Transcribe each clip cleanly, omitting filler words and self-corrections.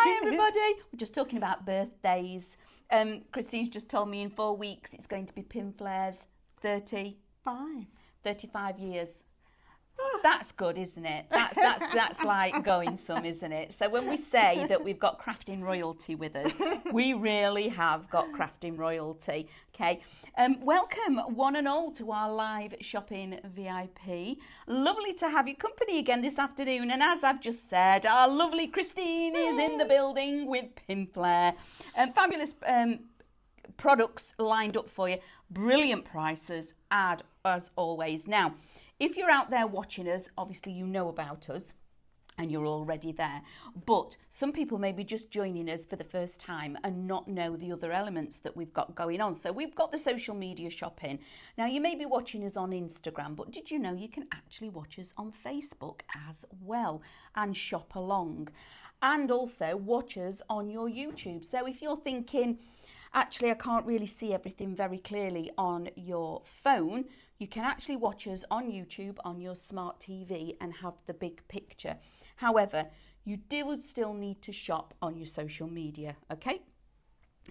Hi everybody. We're just talking about birthdays. Christine's just told me in 4 weeks it's going to be Pinflair's 35 years. That's good, isn't it? That's like going some, isn't it? So when we say that we've got crafting royalty with us, we really have got crafting royalty. Okay. Welcome one and all to our live shopping VIP. Lovely to have your company again this afternoon. And as I've just said, our lovely Christine is in the building with Pinflair. Fabulous products lined up for you. Brilliant prices, as always. Now, if you're out there watching us, obviously you know about us and you're already there. But some people may be just joining us for the first time and not know the other elements that we've got going on. So we've got the social media shopping. Now, you may be watching us on Instagram, but did you know you can actually watch us on Facebook as well and shop along? And also watch us on your YouTube. So if you're thinking, actually, I can't really see everything very clearly on your phone, you can actually watch us on YouTube on your smart TV and have the big picture. However, you do still need to shop on your social media, okay?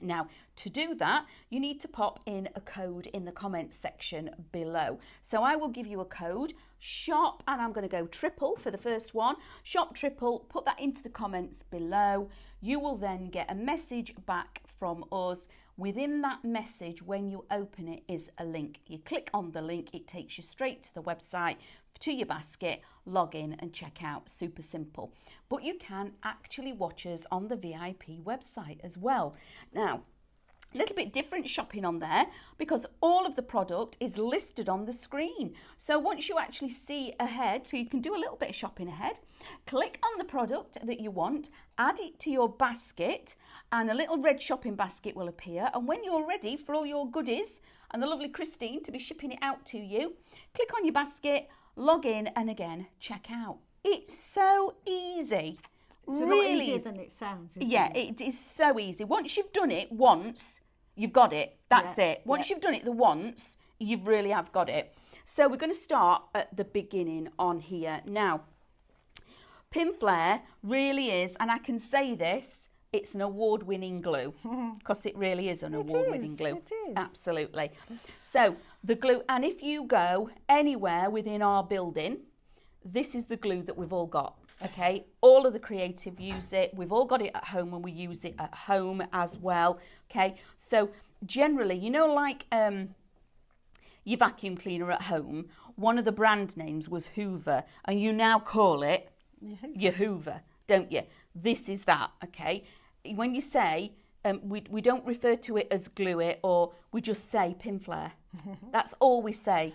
Now, to do that, you need to pop in a code in the comments section below. So I will give you a code, shop, and I'm going to go triple for the first one. Shop triple, put that into the comments below. You will then get a message back from us. Within that message, when you open it, is a link. You click on the link, it takes you straight to the website, to your basket, log in and check out. Super simple. But you can actually watch us on the VIP website as well. Now, a little bit different shopping on there because all of the product is listed on the screen. So once you actually see ahead, so you can do a little bit of shopping ahead, click on the product that you want, add it to your basket, and a little red shopping basket will appear. And when you're ready for all your goodies and the lovely Christine to be shipping it out to you, click on your basket, log in, and again, check out. It's so easy. It's a lot easier than it sounds, isn't it? It is so easy. Once you've done it once, you've got it. That's it. Once you've done it the once, you really have got it. So we're going to start at the beginning on here. Now, Pinflair really is, and I can say this, it's an award-winning glue because it really is an award-winning glue. It is. Absolutely. So the glue, and if you go anywhere within our building, this is the glue that we've all got. Okay, all of the creative use it. We've all got it at home and we use it at home as well. Okay, so generally, you know, like your vacuum cleaner at home, one of the brand names was Hoover, and you now call it your Hoover, don't you? This is that. Okay, when you say we don't refer to it as glue it, or we just say Pinflair. That's all we say.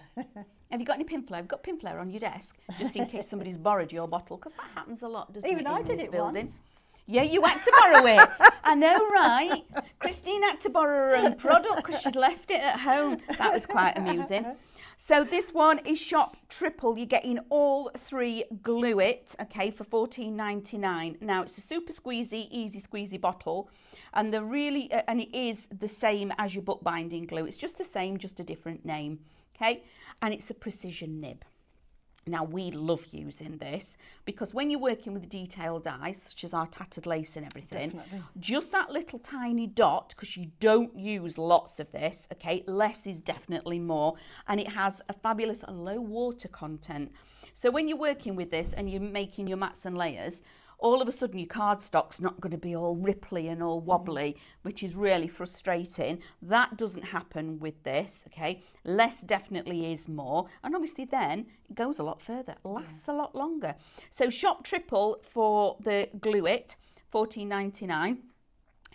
Have you got any Pinflair? You've got Pinflair on your desk, just in case somebody's borrowed your bottle, because that happens a lot, doesn't it? Even I did it once. Yeah, you had to borrow it. I know, right? Christine had to borrow her own product because she'd left it at home. That was quite amusing. So this one is shop triple. You're getting all three Glue It, okay, for $14.99. Now, it's a super squeezy, easy squeezy bottle, and they're really, and it is the same as your bookbinding glue. It's just the same, just a different name, okay? And it's a precision nib. Now, we love using this because when you're working with detailed dies, such as our tattered lace and everything, Definitely. just that little tiny dot, because you don't use lots of this, okay, less is definitely more, and it has a fabulous low water content. So when you're working with this and you're making your mats and layers, all of a sudden your cardstock's not going to be all ripply and all wobbly, which is really frustrating. That doesn't happen with this, okay? Less definitely is more. And obviously then it goes a lot further, lasts a lot longer. So shop triple for the Glue It, $14.99.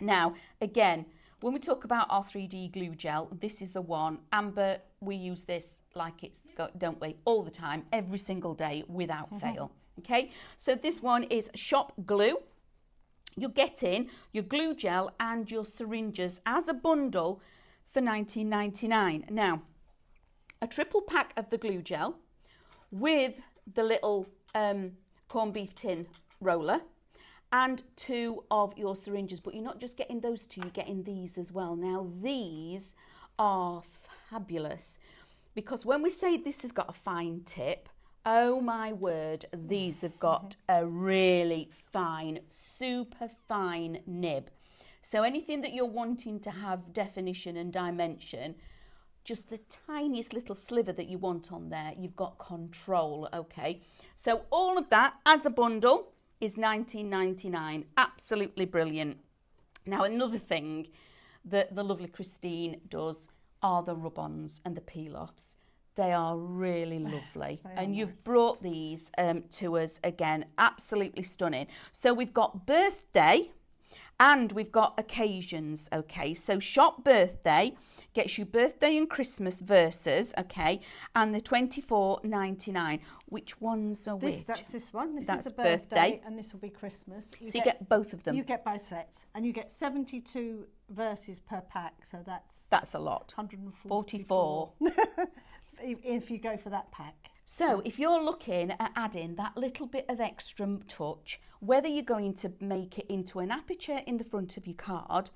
Now, again, when we talk about our 3D glue gel, this is the one. Amber, we use this like it's got, don't we, all the time, every single day without fail. Okay, so this one is shop glue. You're getting your glue gel and your syringes as a bundle for $19.99. Now, a triple pack of the glue gel with the little corned beef tin roller and 2 of your syringes, but you're not just getting those 2, you're getting these as well. Now, these are fabulous because when we say this has got a fine tip, Oh my word, these have got a really fine, super fine nib. So anything that you're wanting to have definition and dimension, just the tiniest little sliver that you want on there, you've got control, okay? So all of that as a bundle is $19.99. Absolutely brilliant. Now another thing that the lovely Christine does are the rub-ons and the peel-offs. They are really lovely. And you've brought these to us again. Absolutely stunning. So we've got birthday and we've got occasions, okay? So shop birthday gets you birthday and Christmas versus, okay, and the $24.99. Which ones are which? That's this one. This That's is a birthday, and this will be Christmas. You get both of them. You get both sets, and you get 72 verses per pack. So that's a lot. 144 if you go for that pack. So if you're looking at adding that little bit of extra touch, whether you're going to make it into an aperture in the front of your card,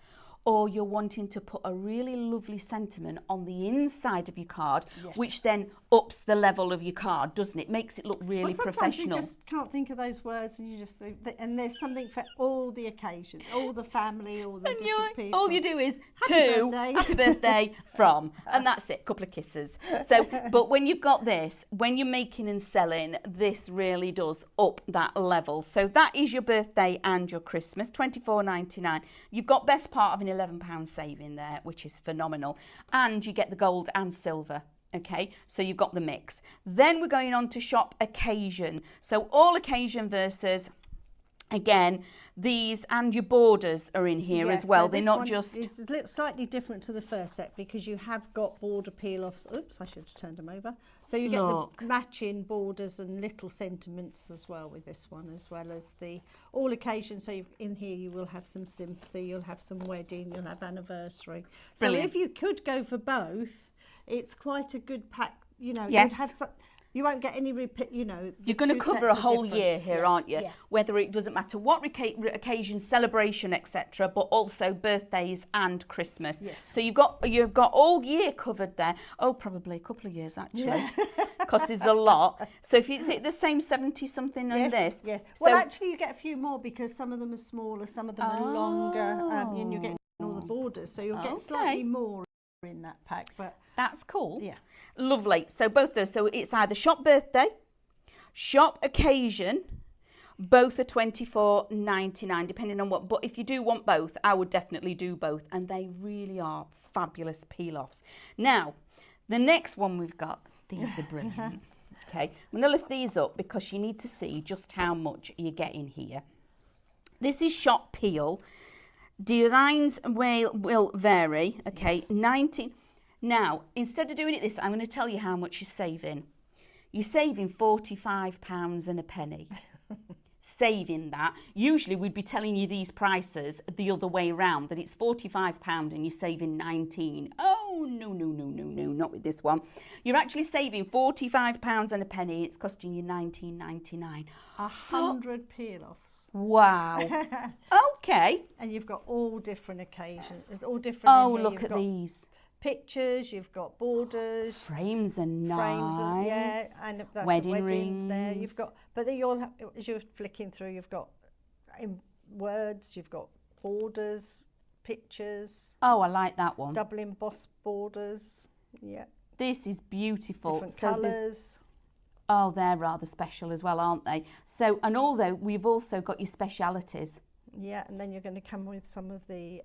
or you're wanting to put a really lovely sentiment on the inside of your card, which then ups the level of your card, doesn't it? Makes it look really professional. You just can't think of those words, and you just and there's something for all the occasions, all the family, all the different people. All you do is happy birthday from, and that's it. A couple of kisses. So, but when you've got this, when you're making and selling, this really does up that level. So that is your birthday and your Christmas, $24.99. You've got best part of an £11 saving there, which is phenomenal, and you get the gold and silver. Okay, so you've got the mix. Then we're going on to shop occasion. So all occasion versus, again, these and your borders are in here as well. So they're not just... It's slightly different to the first set because you have got border peel-offs. Oops, I should have turned them over. So you get the matching borders and little sentiments as well with this one, as well as the all occasions. So in here you will have some sympathy, you'll have some wedding, you'll have anniversary. So if you could go for both, it's quite a good pack, you know. Yes. You won't get any repeat, you know. You're going to cover a whole year here, aren't you? Yeah. Whether it doesn't matter what occasion, celebration, etc., but also birthdays and Christmas. Yes. So you've got all year covered there. Oh, probably a couple of years actually, because there's a lot. So if it's the same 70 something and this. Yeah. So, well, actually, you get a few more because some of them are smaller, some of them are longer, and you're getting all the borders, so you'll get slightly more in that pack, but that's cool. Yeah, lovely. So both those, so it's either shop birthday, shop occasion, both are $24.99 depending on what, but if you do want both, I would definitely do both, and they really are fabulous peel-offs. Now the next one we've got, these are brilliant. Okay, I'm going to lift these up because you need to see just how much you're getting here. This is shop peel. Designs will vary, okay, 19. Now, instead of doing it this, I'm going to tell you how much you're saving. You're saving £45 and a penny. Saving that. Usually we'd be telling you these prices the other way around, that it's £45 and you're saving 19. Oh, no, not with this one. You're actually saving £45 and a penny. It's costing you $19.99. 100 peel-offs. Wow. Okay. And you've got all different occasions. It's all different. Oh, look at these. Pictures, you've got borders. Frames are nice. And that's wedding rings. There. You've got, but then you'll have, as you're flicking through, you've got words, you've got borders, pictures. Oh, I like that one. Double embossed borders. Yeah. This is beautiful. Different colours. Oh, they're rather special as well, aren't they? So, and although we've also got your specialities. Yeah, and then you're going to come with some of the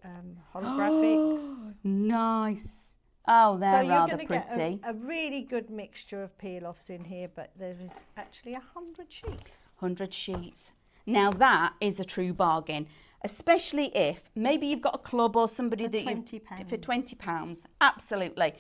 holographics. Nice. Oh, they're rather pretty. So you're going to get a really good mixture of peel-offs in here, but there is actually 100 sheets. 100 sheets. Now that is a true bargain, especially if maybe you've got a club or somebody for £20. Absolutely.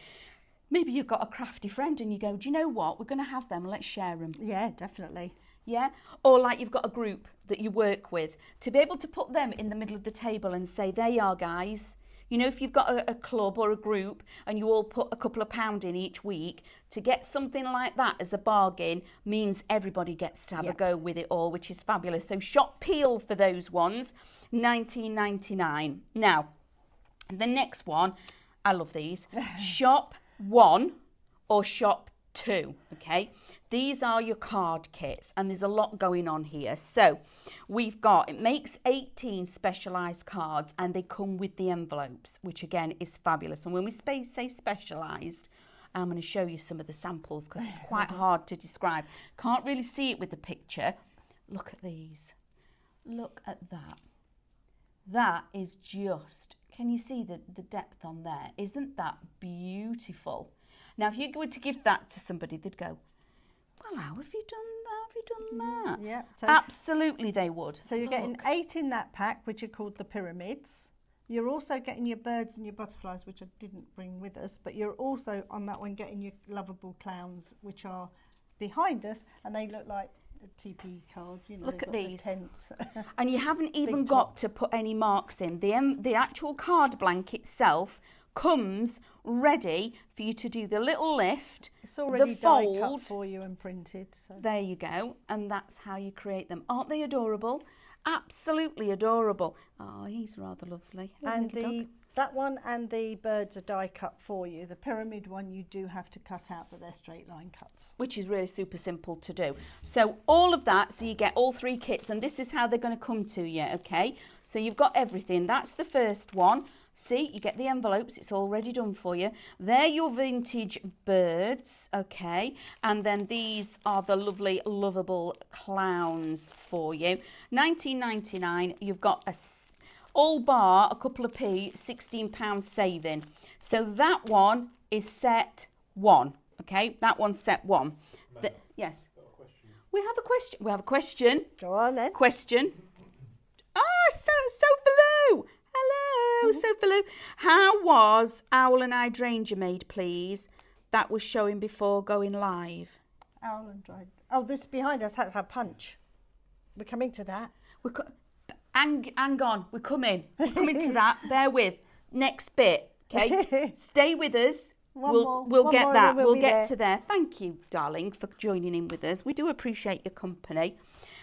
Maybe you've got a crafty friend and you go, do you know what? We're going to have them. Let's share them. Yeah, definitely. Yeah, or like you've got a group that you work with, to be able to put them in the middle of the table and say, there you are, guys. You know, if you've got a club or a group and you all put a couple of pound in each week, to get something like that as a bargain means everybody gets to have a go with it all, which is fabulous. So shop peel for those ones, $19.99. Now, the next one, I love these. Shop one or shop two, okay? these are your card kits, and there's a lot going on here. So we've got, it makes 18 specialised cards, and they come with the envelopes, which again is fabulous. And when we say specialised, I'm going to show you some of the samples because it's quite hard to describe. Can't really see it with the picture. Look at these. Look at that. That is just, can you see the depth on there? Isn't that beautiful? Now, if you were to give that to somebody, they'd go, well, how have you done that? Have you done that? Yeah. So, absolutely, they would. So you're getting 8 in that pack, which are called the pyramids. You're also getting your birds and your butterflies, which I didn't bring with us, but you're also on that one getting your lovable clowns, which are behind us, and they look like TP cards. You know, look at these. The tents. And you haven't even got to put any marks in. The actual card blank itself comes ready for you to do the little lift. It's already the fold. die cut for you and printed. So. There you go, and that's how you create them. Aren't they adorable? Absolutely adorable. Oh, he's rather lovely. And that one and the birds are die cut for you. The pyramid one you do have to cut out, but they're straight line cuts. Which is really super simple to do. So all of that, so you get all 3 kits, and this is how they're going to come to you, okay? So you've got everything. That's the first one. See, you get the envelopes, it's already done for you. They're your vintage birds, okay? And then these are the lovely, lovable clowns for you. £19.99, you've got all bar a couple of p, £16 saving. So that one is set 1, okay? That one's set 1. Yes? We have a question. We have a question. Go on then. Question. Oh, so blue. Hello, so blue. How was Owl and Hydrangea made, please? That was showing before going live. Owl and Hydrangea. Oh, this behind us has a punch. We're coming to that. Hang on, we're coming. We're coming to that. Bear with. Next bit, okay? Stay with us. We'll get that. We'll get to there. Thank you, darling, for joining in with us. We do appreciate your company.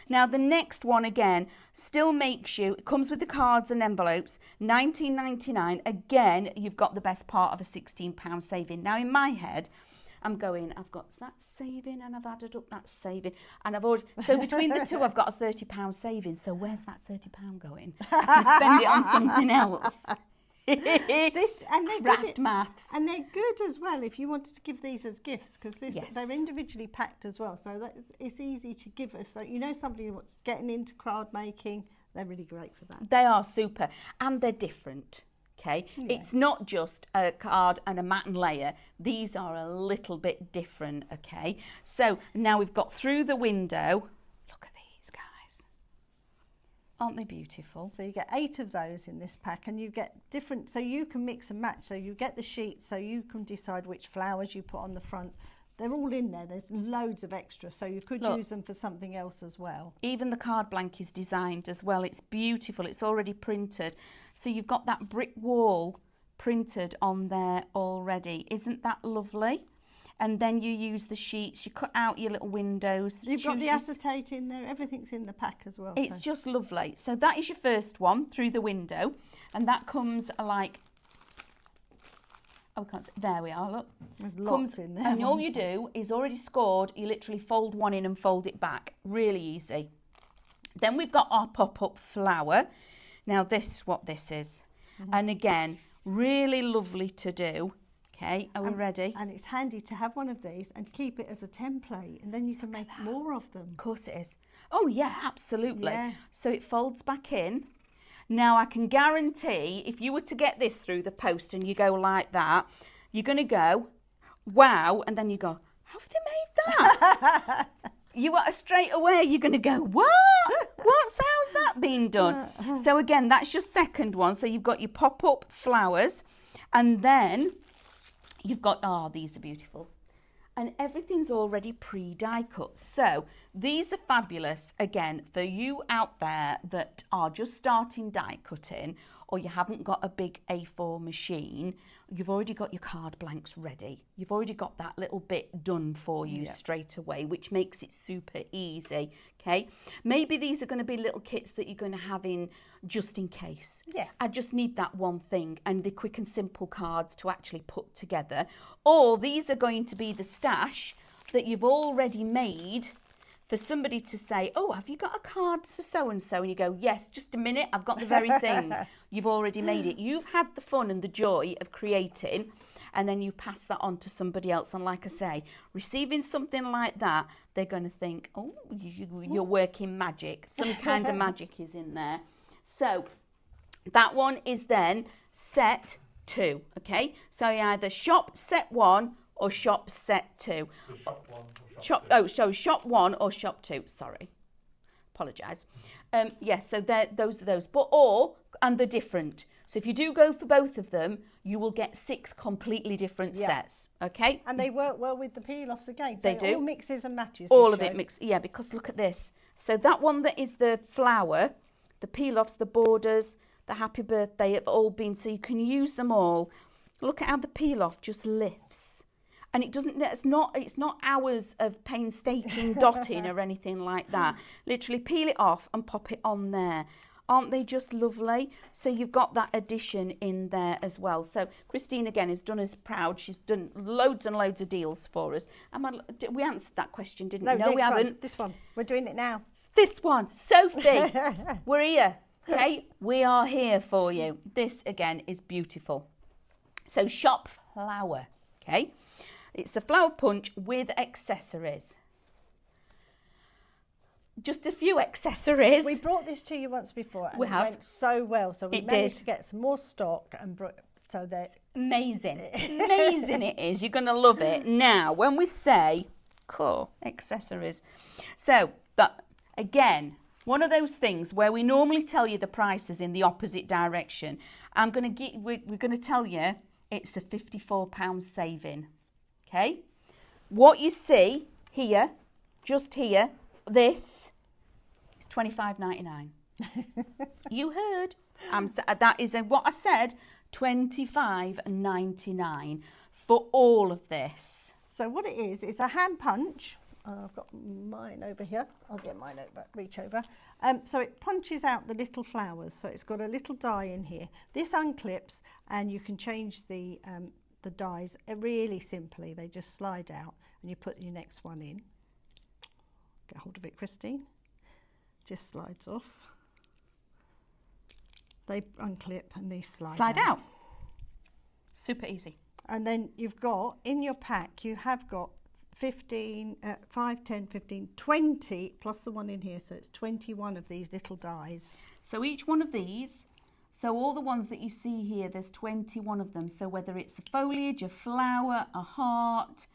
Now, the next one, again, still makes you, it comes with the cards and envelopes, £19.99. Again, you've got the best part of a £16 saving. Now, in my head, I'm going, I've got that saving and I've added up that saving. And I've already, so between the two, I've got a £30 saving. So where's that £30 going? I can spend it on something else. Craft maths. And they're good as well if you wanted to give these as gifts, because they're individually packed as well, so that it's easy to give. If so, you know somebody who's getting into card making, they're really great for that. They are super, and they're different. Okay, it's not just a card and a mat and layer. These are a little bit different. Okay, so now we've got through the window. Look at these guys. Aren't they beautiful? So you get 8 of those in this pack, and you get different, so you can mix and match. So you get the sheets, so you can decide which flowers you put on the front. They're all in there. There's loads of extra, so you could use them for something else as well. Even the card blank is designed as well. It's beautiful. It's already printed. So you've got that brick wall printed on there already. Isn't that lovely? And then you use the sheets, you cut out your little windows. You've got the acetate in there, everything's in the pack as well. It's just lovely. So that is your first one, through the window. And that comes like, oh, we can't see. There we are, look. There's lots in there. And all you do is already scored, you literally fold one in and fold it back. Really easy. Then we've got our pop-up flower. Now this is what this is. And again, really lovely to do. Okay, are we ready? And it's handy to have one of these and keep it as a template, and then you can make more of them. Of course it is. Oh yeah, absolutely. Yeah. So it folds back in. Now I can guarantee if you were to get this through the post and you go like that, you're going to go, wow, and then you go, how have they made that? You are straight away, you're going to go, what? How's that been done? So again, that's your second one. So you've got your pop-up flowers, and then you've got, these are beautiful. And everything's already pre-die cut. So these are fabulous, again, for you out there that are just starting die cutting, or you haven't got a big A4 machine. You've already got your card blanks ready. You've already got that little bit done for you straight away, which makes it super easy, okay? Maybe these are going to be little kits that you're going to have in just in case. Yeah. I just need that one thing, and the quick and simple cards to actually put together. Or these are going to be the stash that you've already made for somebody to say, oh, have you got a card to so-and-so? And you go, yes, just a minute, I've got the very thing. You've already made it. You've had the fun and the joy of creating, and then you pass that on to somebody else. And like I say, receiving something like that, they're going to think, oh, you're working magic. Some kind of magic is in there. So that one is then set 2, okay? So you either shop set 1 or shop set 2. So shop 1 or shop 2, sorry. Apologise. Yes, so those are those. And they're different. So if you do go for both of them, you will get 6 completely different sets, okay? And they work well with the peel-offs again. So they do. All mixes and matches. All of it mixed, yeah, because look at this. So that one that is the flower, the peel-offs, the borders, the happy birthday have all been, so you can use them all. Look at how the peel-off just lifts. And it's not hours of painstaking dotting or anything like that. Literally peel it off and pop it on there. Aren't they just lovely? So you've got that addition in there as well. So Christine, again, has done us proud. She's done loads and loads of deals for us. We answered that question, didn't we? No, we haven't. This one. We're doing it now. This one. Sophie, we're here. Okay? We are here for you. This, again, is beautiful. So shop flower. Okay? It's a flower punch with accessories. Just a few accessories. We brought this to you once before and it went so well. So we managed to get some more stock and so they're amazing. Amazing it is. You're going to love it. Now, when we say cool accessories. So that again, one of those things where we normally tell you the prices in the opposite direction. We're going to tell you it's a £54 saving. Okay? What you see here, just here, this is $25.99. You heard. That is what I said, $25.99 for all of this. So what it is, it's a hand punch. I've got mine over here. I'll get mine over, reach over. So it punches out the little flowers. So it's got a little die in here. This unclips and you can change the dies really simply. They just slide out and you put your next one in. Get hold of it, Christine. Just slides off. They unclip and these slide out. Super easy. And then you've got, in your pack, you have got 15, 5, 10, 15, 20, plus the one in here, so it's 21 of these little dies. So each one of these, so all the ones that you see here, there's 21 of them. So whether it's a foliage, a flower, a heart,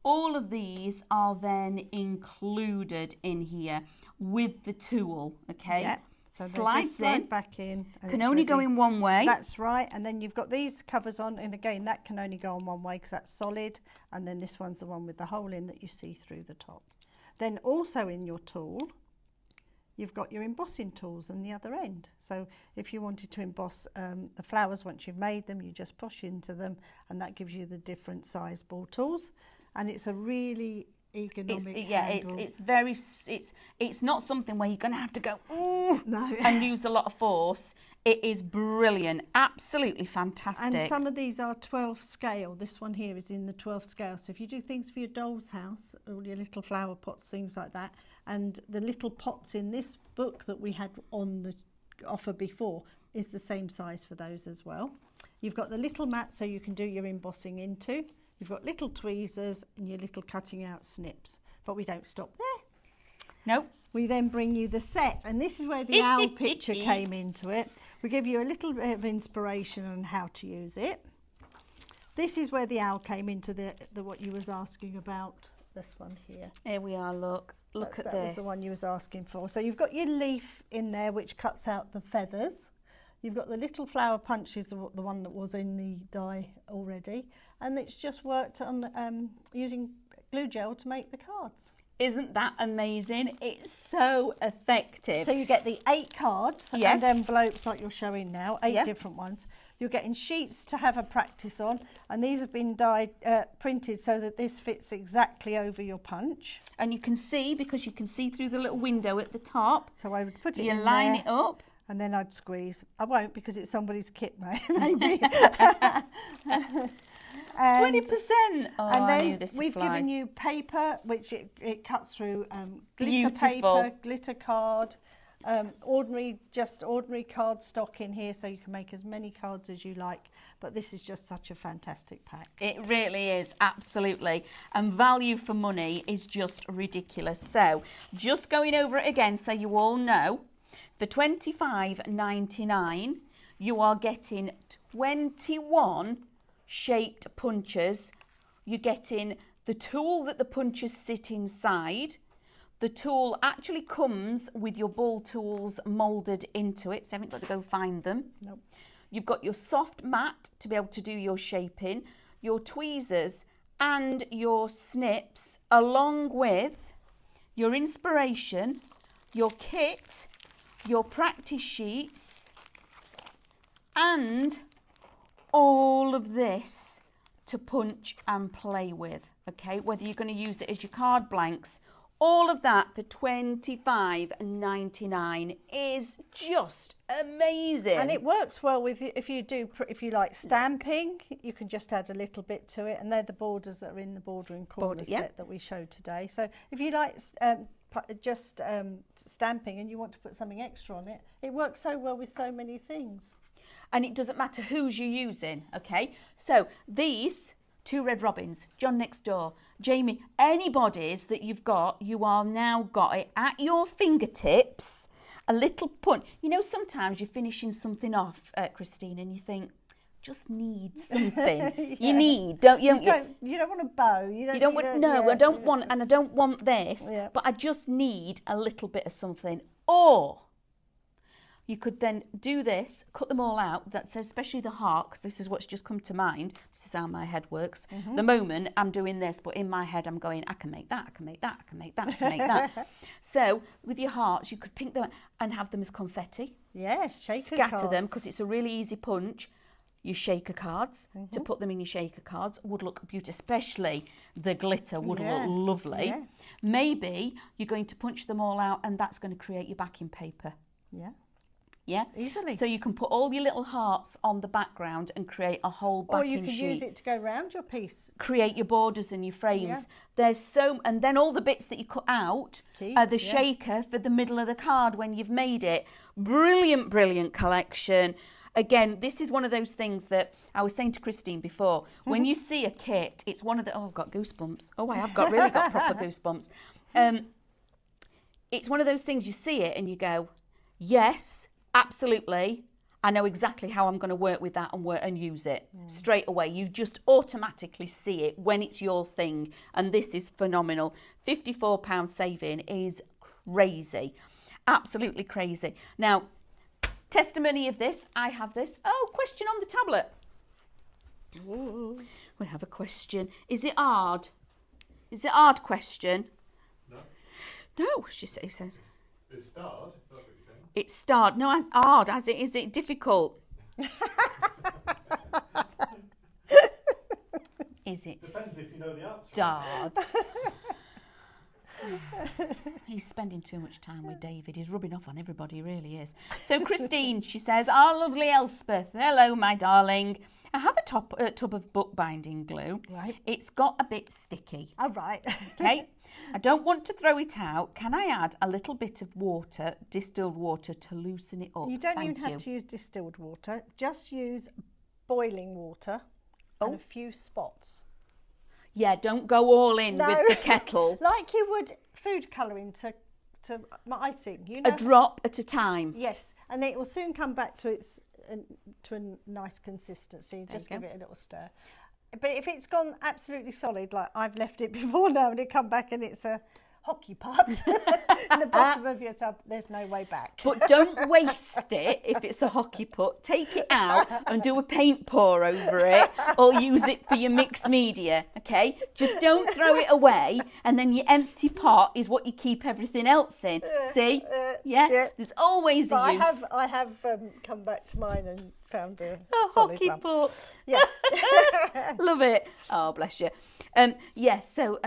all of these are then included in here with the tool, okay? Yep. So slides slide back in. Can only go in one way. That's right. And then you've got these covers on, and again, that can only go on one way because that's solid. And then this one's the one with the hole in that you see through the top. Then also in your tool, you've got your embossing tools on the other end. So if you wanted to emboss the flowers once you've made them, you just push into them, and that gives you the different size ball tools. And it's a really ergonomic handle. It's not something where you're going to have to go and use a lot of force. It is brilliant, absolutely fantastic. And some of these are 12 scale. This one here is in the 12 scale. So if you do things for your doll's house, all your little flower pots, things like that, and the little pots in this book that we had on the offer before is the same size for those as well. You've got the little mat so you can do your embossing into. You've got little tweezers and your little cutting out snips, but we don't stop there. Nope. We then bring you the set, and this is where the owl picture came into it. We give you a little bit of inspiration on how to use it. This is where the owl came into the what you was asking about. This one here. Here we are. Look at this. That was the one you was asking for. So you've got your leaf in there, which cuts out the feathers. You've got the little flower punches, the one that was in the die already, and it's just worked on using glue gel to make the cards. Isn't that amazing? It's so effective. So you get the 8 cards and envelopes like you're showing now, 8 different ones. You're getting sheets to have a practice on, and these have been printed so that this fits exactly over your punch. And you can see, because you can see through the little window at the top. So I would put it in there. You line it up. And then I'd squeeze. I won't because it's somebody's kit, maybe. And 20%. Oh, and I knew then this would we've fly. given you paper, which it cuts through glitter Beautiful. paper, glitter card, ordinary cardstock in here, so you can make as many cards as you like. But this is just such a fantastic pack. It really is, absolutely. And value for money is just ridiculous. So just going over it again so you all know, for $25.99, you are getting 21 shaped punches. You're getting the tool that the punches sit inside. The tool actually comes with your ball tools moulded into it, so you haven't got to go find them. Nope. You've got your soft mat to be able to do your shaping, your tweezers and your snips, along with your inspiration, your kit, your practice sheets, and all of this to punch and play with, okay? Whether you're going to use it as your card blanks, all of that for $25.99 is just amazing. And it works well with if you like stamping, you can just add a little bit to it, and they're the borders that are in the bordering corner set that we showed today. So if you like stamping and you want to put something extra on it, it works so well with so many things. And it doesn't matter who's you're using, okay? So these two Red Robins, John Next Door, Jamie, anybody's that you've got, you are now got it at your fingertips. A little punch. You know, sometimes you're finishing something off, Christine, and you think, just need something. Yeah. You need, don't you? You don't want a bow. I don't want this, but I just need a little bit of something. Or you could then do this, cut them all out. That's especially the heart, because this is what's just come to mind. This is how my head works. The moment I'm doing this, but in my head I'm going, I can make that, I can make that, I can make that, I can make that. So with your hearts, you could pink them and have them as confetti. Yes, shaker Scatter cards. them, because it's a really easy punch. Your shaker cards, to put them in your shaker cards would look beautiful, especially the glitter would look lovely. Yeah. Maybe you're going to punch them all out and that's going to create your backing paper. Yeah. Yeah, easily. So you can put all your little hearts on the background and create a whole backing sheet. Or you can use it to go round your piece. Create your borders and your frames. There's and then all the bits that you cut out are the shaker for the middle of the card when you've made it. Brilliant, brilliant collection. Again, this is one of those things that I was saying to Christine before. When you see a kit, it's one of the... Oh, I've got goosebumps. Oh, I have really got proper goosebumps. It's one of those things, you see it and you go, yes, absolutely. I know exactly how I'm going to work with that and use it straight away. You just automatically see it when it's your thing. And this is phenomenal. £54 saving is crazy. Absolutely crazy. Now, testimony of this, I have this. Oh, question on the tablet. Ooh. We have a question. Is it hard? Is it hard question? No. No, she says. It's starred. That's what you're saying. It's starred. No, hard. As it is it difficult? Is it? Depends if you know the answer. Starred. He's spending too much time with David. He's rubbing off on everybody, he really is. So Christine, she says, "Our lovely Elspeth. Hello, my darling. I have a tub of bookbinding glue. Right. It's got a bit sticky. Oh, right. Okay. I don't want to throw it out. Can I add a little bit of water, distilled water, to loosen it up? You don't Thank even have to use distilled water. Just use boiling water and a few spots. Yeah, don't go all in with the kettle. Like you would food colouring to icing, you know. A drop at a time. Yes, and it will soon come back to a nice consistency. Just give it a little stir. But if it's gone absolutely solid, like I've left it before now, and it come back and it's a hockey putt in the bottom of your tub, there's no way back. But don't waste it if it's a hockey putt. Take it out and do a paint pour over it, or use it for your mixed media, okay? Just don't throw it away, and then your empty pot is what you keep everything else in. See? Yeah? There's always a use. I have come back to mine and found a solid hockey one. putt. Yeah. Love it. Oh, bless you. Yes, so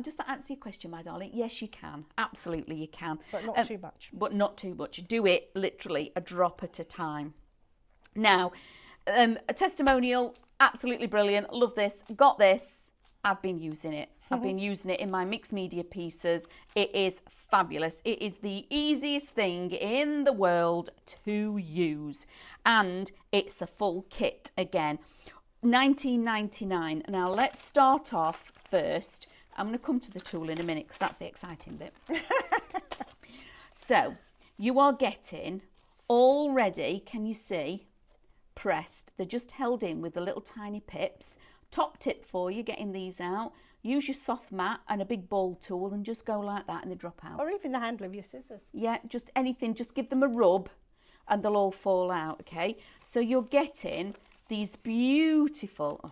just to answer your question, my darling, yes, you can. Absolutely, you can. But not too much. But not too much. Do it literally a drop at a time. Now, A testimonial, absolutely brilliant. Love this. Got this. I've been using it. I've been using it in my mixed media pieces. It is fabulous. It is the easiest thing in the world to use. And it's a full kit again. $19.99. Now let's start off first. I'm going to come to the tool in a minute because that's the exciting bit. So you are getting already, can you see, pressed. They're just held in with the little tiny pips. Top tip for you, getting these out. Use your soft mat and a big ball tool and just go like that and they drop out. Or even the handle of your scissors. Yeah, just anything. Just give them a rub and they'll all fall out, okay? So you're getting these beautiful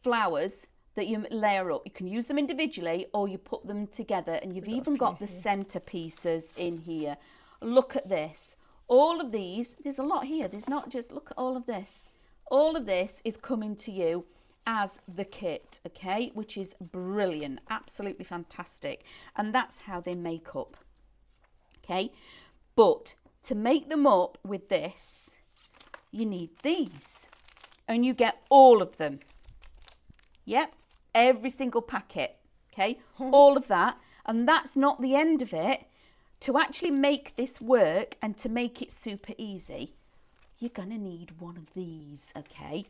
flowers that you layer up. You can use them individually or you put them together, and you've even got the centerpieces in here. Look at this. All of these, there's a lot here. There's not just, look at all of this. All of this is coming to you as the kit, okay, which is brilliant, absolutely fantastic. And that's how they make up, okay? But to make them up with this, you need these, and you get all of them. Yep, every single packet, okay, all of that. And that's not the end of it. To actually make this work and to make it super easy, you're gonna need one of these, okay?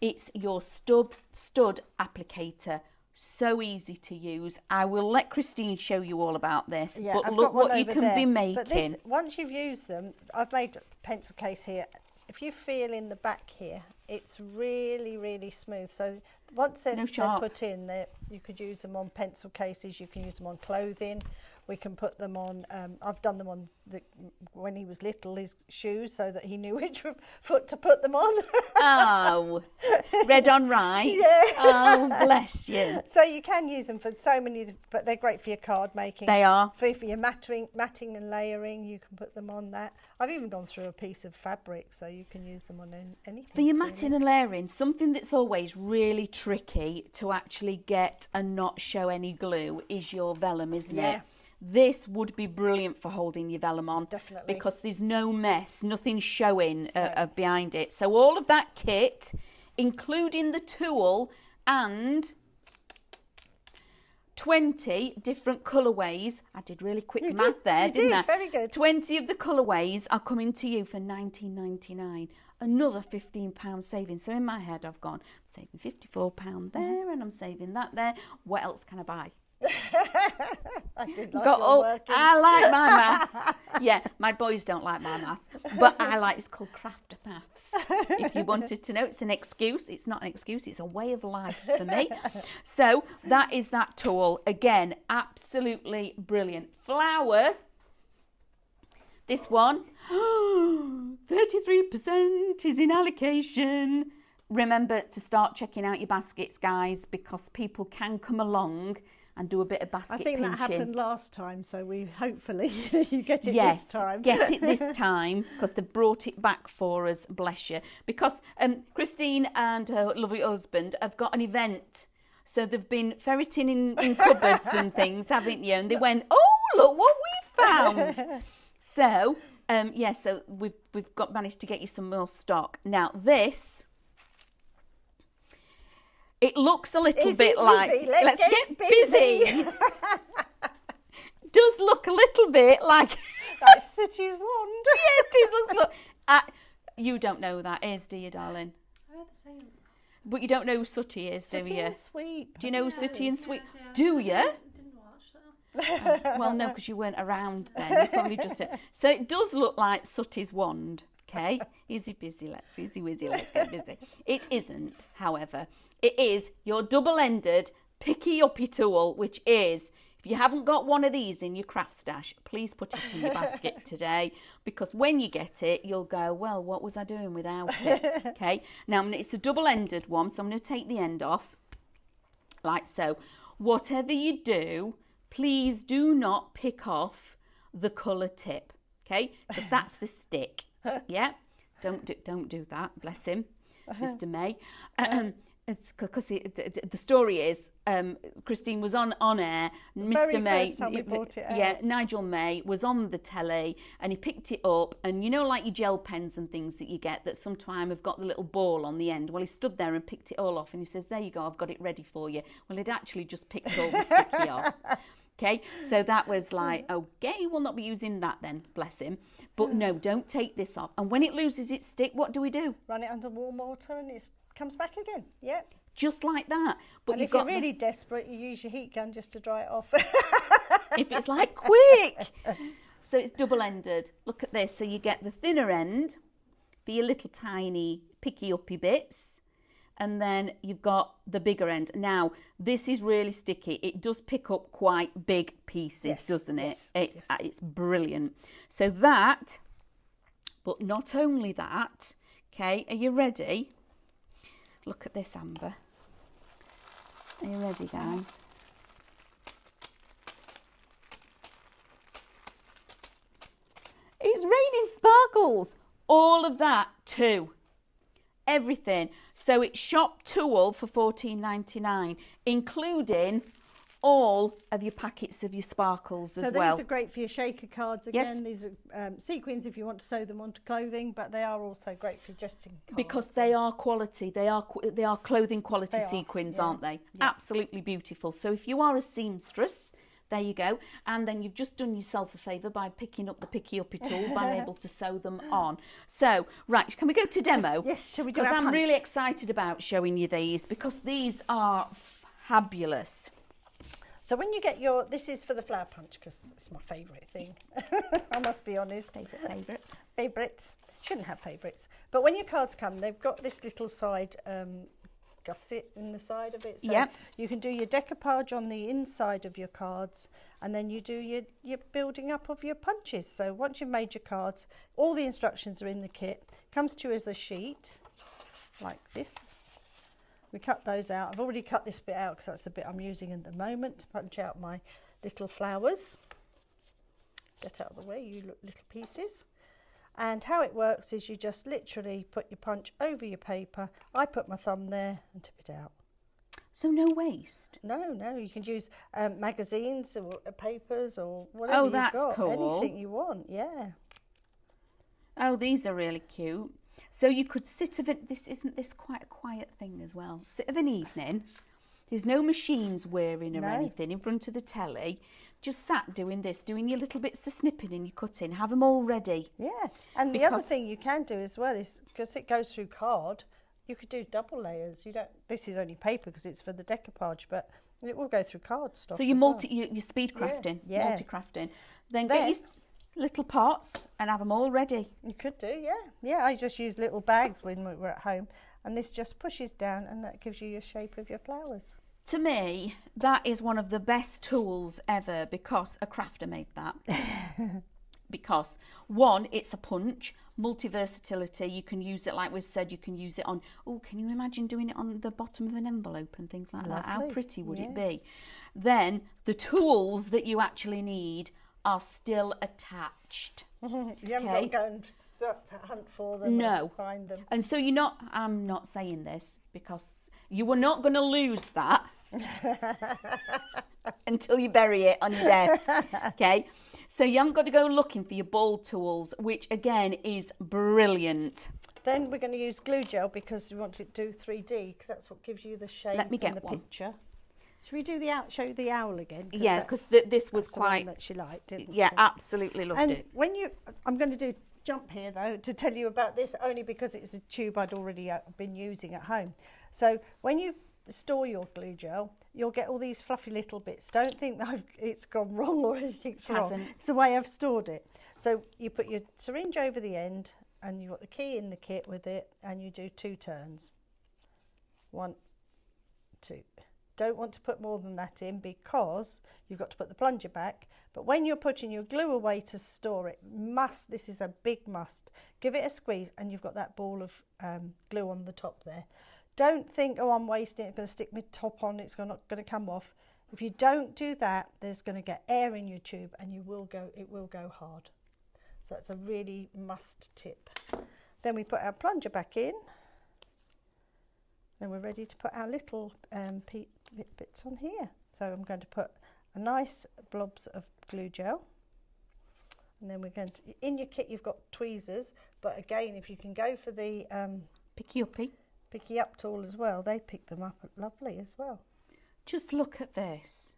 It's your stud applicator. So easy to use. I will let Christine show you all about this, Yeah, but I've look got one what you over can there. be making. But this, once you've used them, I've made a pencil case here. If you feel in the back here, it's really, really smooth. So once they're put in, you could use them on pencil cases, you can use them on clothing. We can put them on, I've done them on, when he was little, his shoes, so that he knew which foot to put them on. Oh, red on right. Yeah. Oh, bless you. So you can use them for so many, but they're great for your card making. They are. For your matting and layering, you can put them on that. I've even gone through a piece of fabric, so you can use them on anything. For your matting and layering, something that's always really tricky to actually get and not show any glue is your vellum, isn't it? This would be brilliant for holding your vellum on. Definitely. Because there's no mess, nothing showing behind it. So all of that kit, including the tool and 20 different colourways. I did really quick math there, didn't I? Very good. 20 of the colourways are coming to you for $19.99. Another £15 saving. So in my head, I've gone, I'm saving £54 there and I'm saving that there. What else can I buy? I did like your working. I like my maths. Yeah, my boys don't like my maths, but I like, it's called craft maths. If you wanted to know, it's an excuse. It's not an excuse, it's a way of life for me. So that is that tool. Again, absolutely brilliant. Flour, this one, 33% is in allocation. Remember to start checking out your baskets, guys, because people can come along and do a bit of basket pinching. I think that happened last time, so we hopefully you get it this time. Get it this time, because they brought it back for us, bless you. Because Christine and her lovely husband have got an event, so they've been ferreting in cupboards and things, haven't you? And they went, oh, look what we found. So, yeah, so we've managed to get you some more stock. Now, this... It looks a little bit like, let's get busy. Does look a little bit like that's Sooty's wand. Yeah, it is. Look, you don't know who that is, do you, darling? I had the same. But you don't know who Sooty is, do Sooty you? and Sweep. Do you know Sooty and Sweep? Yeah. Do you? Didn't watch that. Oh, well, no, because you weren't around then. You probably just. So it does look like Sooty's wand. Okay, easy busy. Easy wizzy. Let's get busy. It isn't, however. It is your double-ended picky-uppy tool, which is, if you haven't got one of these in your craft stash, please put it in your basket today, because when you get it, you'll go, well, what was I doing without it? Okay, now it's a double-ended one, so I'm going to take the end off, like so. Whatever you do, please do not pick off the colour tip, okay, because that's the stick, yeah? Don't do that, bless him, Mr. May. It's because the story is Christine was on air. Very Mr. May, first time we brought it yeah, out. Nigel May was on the telly, and he picked it up. And you know, like your gel pens and things that you get that sometimes have got the little ball on the end. Well, he stood there and picked it all off, and he says, "There you go, I've got it ready for you." Well, he'd actually just picked all the sticky off. Okay, so that was like, okay, we'll not be using that then, bless him. But no, don't take this off. And when it loses its stick, what do we do? Run it under warm water and it comes back again. Yep. Just like that. But And if you're really desperate, you use your heat gun just to dry it off. If it's like, quick. So it's double-ended. Look at this. So you get the thinner end for your little tiny picky-uppy bits. And then you've got the bigger end. Now, this is really sticky. It does pick up quite big pieces, Yes, doesn't it? yes, It's brilliant. So that, but not only that, okay, are you ready? Look at this, Amber. Are you ready, guys? It's raining sparkles. All of that too. Everything. So it's shop tool for $14.99, including all of your packets of your sparkles as well. So these are great for your shaker cards again. Yes. These are sequins if you want to sew them onto clothing, but they are also great for just in cards. Because they are quality. They are clothing quality They are, sequins, yeah. aren't they? Yeah. Absolutely beautiful. So if you are a seamstress, there you go. And then you've just done yourself a favour by picking up the picky-uppy tool, being able to sew them on. So, right, can we go to demo? Yes, shall we do Because our I'm punch? really excited about showing you these because these are fabulous. So when you get your, this is for the flower punch because it's my favourite thing. I must be honest. Favourite. Favourites. Shouldn't have favourites. But when your cards come, they've got this little side gusset in the side of it. So Yep. you can do your decoupage on the inside of your cards and then you do your building up of your punches. So once you've made your cards, all the instructions are in the kit. Comes to you as a sheet like this. We cut those out. I've already cut this bit out because that's the bit I'm using at the moment to punch out my little flowers. Get out of the way, you little pieces. And how it works is you just literally put your punch over your paper. I put my thumb there and tip it out. So no waste. No, you can use magazines or papers or whatever Oh, you've that's got. cool. Anything you want, yeah. Oh, these are really cute. So you could sit of it. Isn't this quite a quiet thing as well? Sit of an evening. There's no machines whirring or No. anything in front of the telly. Just sat doing this, doing your little bits of snipping and your cutting. Have them all ready. Yeah, and the other Because- thing you can do as well is, because it goes through card, you could do double layers. You don't. This is only paper because it's for the decoupage, but it will go through card stock. So you as multi, well. you speed crafting, yeah. multi-crafting. Then Then- get your little pots and have them all ready. You could do, yeah. Yeah, I just use little bags when we're at home, and this just pushes down, and that gives you your shape of your flowers. To me, that is one of the best tools ever because a crafter made that. Because one, it's a punch, multi-versatility. You can use it, like we've said, you can use it on, oh, can you imagine doing it on the bottom of an envelope and things like that? How Lovely, pretty would it yeah. be? Then the tools that you actually need are still attached. You haven't Okay. got to go and hunt for them No. or find them. And so I'm not saying this because you are not going to lose that until you bury it on your desk. Okay. So you haven't got to go looking for your ball tools, which again is brilliant. Then we're going to use glue gel because we want to do 3D because that's what gives you the shape Let me and get the one. picture. Should we do show you the owl again? Yeah, because this was that's the one quite, that she liked, didn't yeah, she? absolutely loved And it. when I'm going to do jump here though to tell you about this only because it's a tube I'd already been using at home. So when you store your glue gel, you'll get all these fluffy little bits. Don't think that it's gone wrong or anything's wrong. Hasn't. It's the way I've stored it. So you put your syringe over the end and you've got the key in the kit with it and you do 2 turns. 1, 2. Don't want to put more than that in because you've got to put the plunger back. But when you're putting your glue away to store it, this is a big must. Give it a squeeze and you've got that ball of glue on the top there. Don't think, oh, I'm wasting it, I'm going to stick my top on, it's not going to come off. If you don't do that, there's going to get air in your tube and it will go hard. So that's a really must tip. Then we put our plunger back in. Then we're ready to put our little bits on here. So I'm going to put a nice blobs of glue gel. And then we're going to, in your kit you've got tweezers, but again, if you can go for the picky up tool as well, they pick them up lovely as well. Just look at this.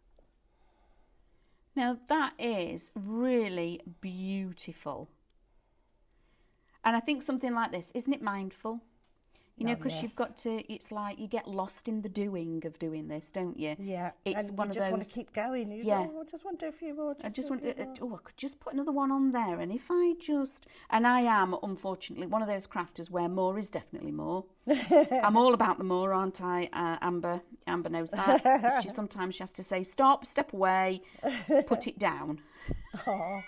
Now that is really beautiful. And I think something like this, isn't it mindful? You know, because you've got to, it's like you get lost in the doing of doing this, don't you? Yeah, it's and one you of just those. Want to keep going. You Yeah. I just want to do a few more. I just want to, I could just put another one on there. And if I just, and I am, unfortunately, one of those crafters where more is definitely more. I'm all about the more, aren't I, Amber? Amber knows that. Sometimes she has to say, stop, step away, put it down. Aww.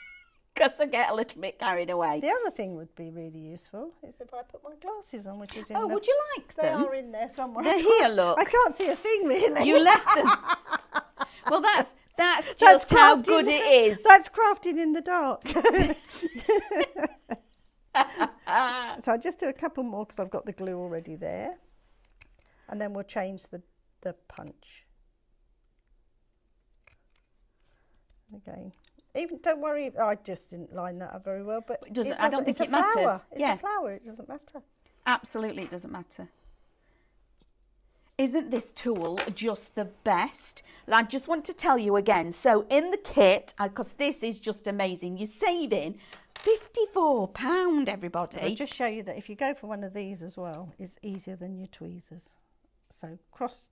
Because I get a little bit carried away. The other thing would be really usful is if I put my glasses on, which is in would you like them? They are in there somewhere. They're here, look. I can't see a thing really. You left them. Well, that's just how good it is. That's crafting in the dark. So I'll just do a couple more because I've got the glue already there. And then we'll change the punch. Again. Even don't worry, I just didn't line that up very well, but it doesn't. I don't think it matters. It's a flower. It doesn't matter. Absolutely, it doesn't matter. Isn't this tool just the best? I just want to tell you again. So in the kit, because this is just amazing, you're saving £54, everybody. I'll just show you that if you go for one of these as well, it's easier than your tweezers. So cross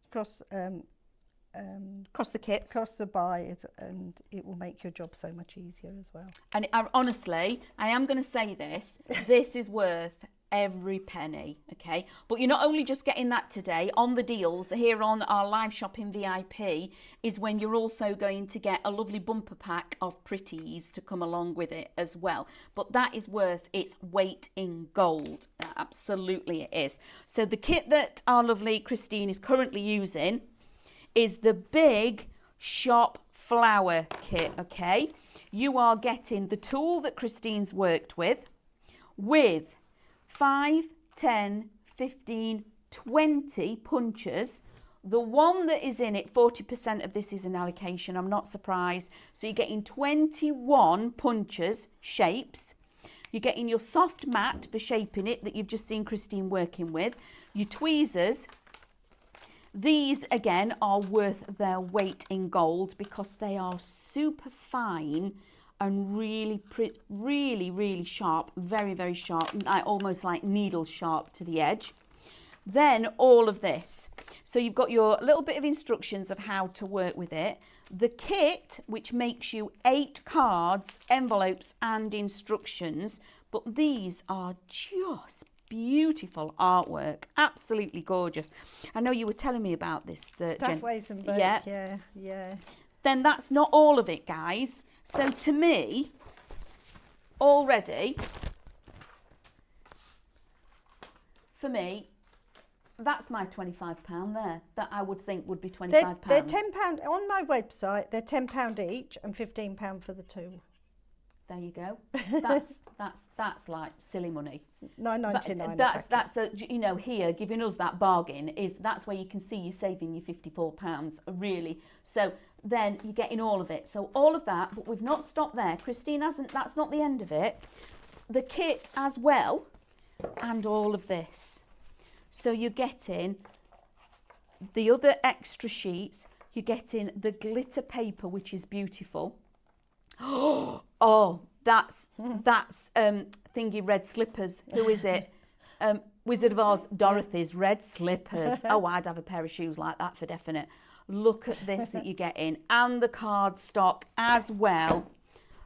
the kits, cross the buy, and it will make your job so much easier as well. And honestly, I am going to say this, this is worth every penny, okay? But you're not only just getting that today, on the deals here on our live shopping VIP is when you're also going to get a lovely bumper pack of pretties to come along with it as well. But that is worth its weight in gold. Absolutely it is. So the kit that our lovely Christine is currently using is the big shop flower kit, okay? You are getting the tool that Christine's worked with 5, 10, 15, 20 punches. The one that is in it, 40% of this is an allocation, I'm not surprised. So you're getting 21 punches, shapes. You're getting your soft mat for shaping it that you've just seen Christine working with. Your tweezers. These, again, are worth their weight in gold because they are super fine and really sharp, very, very sharp, almost like needle sharp to the edge. Then all of this. So you've got your little bit of instructions of how to work with it. The kit, which makes you 8 cards, envelopes and instructions, but these are just beautiful artwork, absolutely gorgeous. I know you were telling me about this, Staff Ways and Book, yeah. Then that's not all of it, guys. So to me, already, for me, that's my £25 there. That I would think would be £25. They're £10 on my website. They're £10 each and £15 for the two. There you go. That's like silly money. $9.99. That's a, you know, here giving us that bargain that's where you can see you're saving your £54 really. So then you're getting all of it. So all of that, but we've not stopped there. Christine hasn't. That's not the end of it. The kit as well, and all of this. So you're getting the other extra sheets. You're getting the glitter paper, which is beautiful. Oh, that's thingy red slippers. Who is it? Wizard of Oz, Dorothy's red slippers. Oh, I'd have a pair of shoes like that for definite. Look at this that you're getting, and the card stock as well.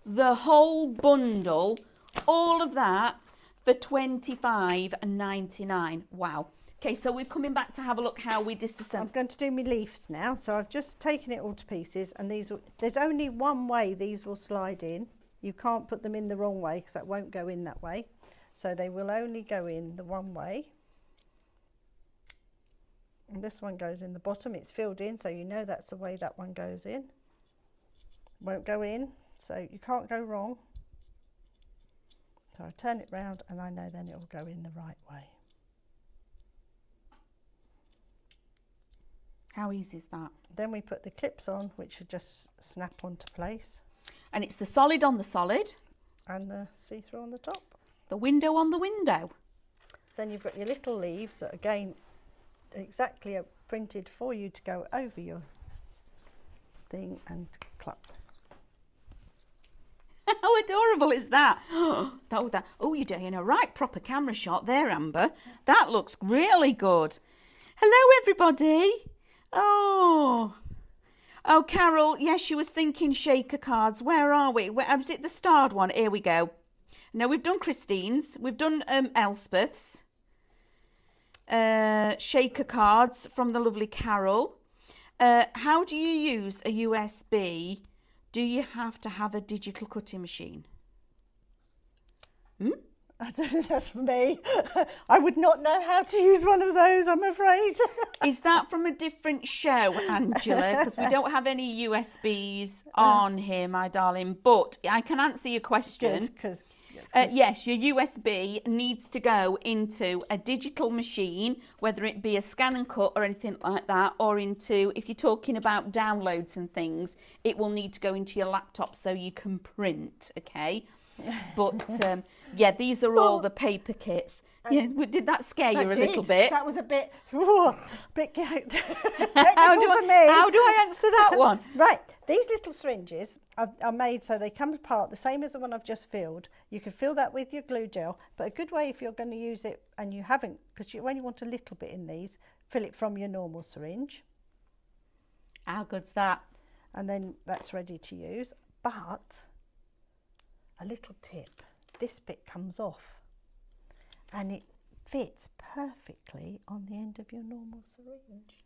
The whole bundle, all of that for $25.99. Wow. Okay, so we're coming back to have a look how we disassemble. I'm going to do my leaves now. So I've just taken it all to pieces, and there's only one way these will slide in. You can't put them in the wrong way because that won't go in that way. So they will only go in the one way. And this one goes in the bottom. It's filled in, so you know that's the way that one goes in. Won't go in, so you can't go wrong. So I turn it round, and I know then it will go in the right way. How easy is that? Then we put the clips on, which will just snap onto place. And it's the solid on the solid. And the see-through on the top. The window on the window. Then you've got your little leaves that again exactly are printed for you to go over your thing and clap. How adorable is that? Oh, you're doing a right proper camera shot there, Amber. That looks really good. Hello, everybody. Oh, Carol, yes, she was thinking shaker cards. Where are we? Was it the starred one? Here we go. No, we've done Christine's. We've done Elspeth's. Shaker cards from the lovely Carol. How do you use a USB? Do you have to have a digital cutting machine? I don't know, that's for me. I would not know how to use one of those, I'm afraid. Is that from a different show, Angela? Because we don't have any USBs on here, my darling. But I can answer your question. Good, yes, your USB needs to go into a digital machine, whether it be a scan and cut or anything like that, or into, if you're talking about downloads and things, it will need to go into your laptop so you can print, okay? But yeah, these are all the paper kits. Yeah, did that scare you a little bit? That was a bit technical How do for me. How do I answer that one? Right, these little syringes are made so they come apart the same as the one I've just filled. You can fill that with your glue gel, but a good way if you're going to use it and you haven't, because you only want a little bit in these, fill it from your normal syringe. How good's that? And then that's ready to use. But a little tip, this bit comes off and it fits perfectly on the end of your normal syringe.